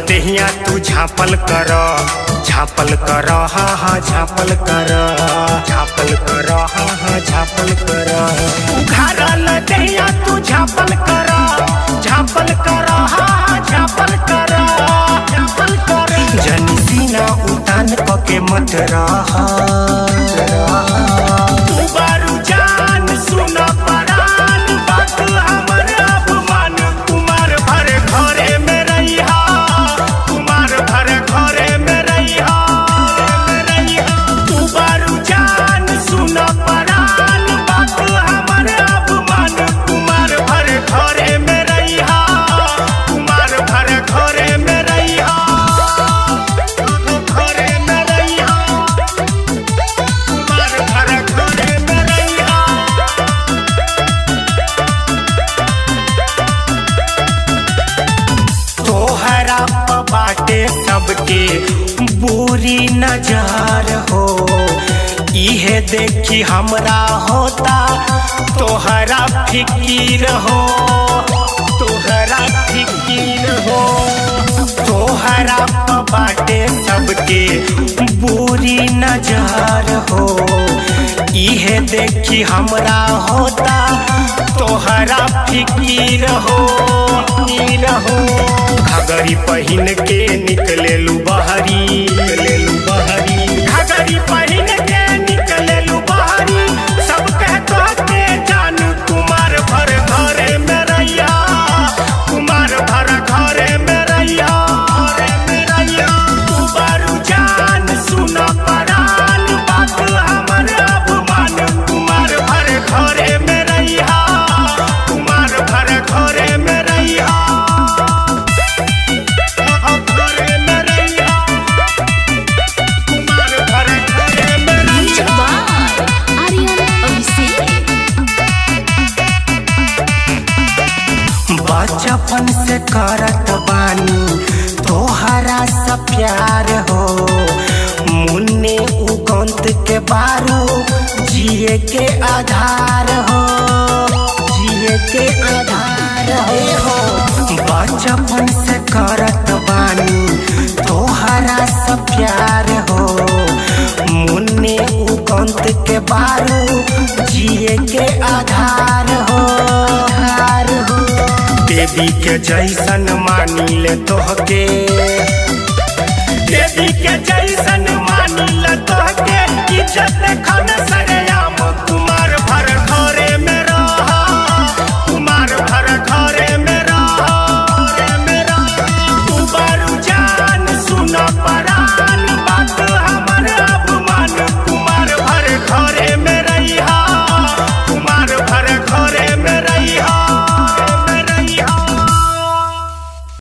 देहिया तू झापल कर, झापल कर, हाँ हाँ झापल कर, झापल कर, हाँ हाँ झापल कर। उघारल देहिया तू झापल कर, झापल कर, हाँ हाँ झापल कर, झापल कर। जनी सीना उतान के मत रहा, तू बारू जान सुन परान बात हमर अपमान। कुमार भर घरे में रहिया, कुमार भर घरे में रहिया, तू बारू जान सुन परान बात हमर अपमान। कुमार भर घरे में रहिया, कुमार भर घरे में रहिया, घरे में रहिया, कुमार भर घरे में रहिया। तोहरा बाटे सबके बुरी नजर हो, इहे देखी हमरा होता तोहरा फिकीर हो, तोहरा फिकीर हो। तोहरा बाटे सबके बुरी नजर हो, इहे देखी हमरा होता तोहरा फिकीर हो, फिकीर हो। घगरी पहिन के निकलेलू बहरी, निकलेलू बहरी, घगरी पहिन के निकलेलू बहरी। सब कहता के जान कुमार भर घरे में रहिया, कुमार भर घरे में रहिया, घरे में रहिया। तू बारू जान सुन परान बात हमर अपमान। कुमार भर घरे में रहिया, कुमार भर घरे में रहिया, घरे में रहिया, कुमार भर घरे में रहिया। बचपन से करत बानी तोहरा सा प्यार हो, मुन्ने उगंत के बारू जिए के आधार हो, जिए के आधार हो। बचपन से करत बानी तोहरा सा प्यार हो, मुन्ने उगंत के बारू जिए के आधार हो, आधार हो। देवी के जैसन मानी ले तोहके, देवी के जैसन मानी ले तोहके। इज्जत खन सरे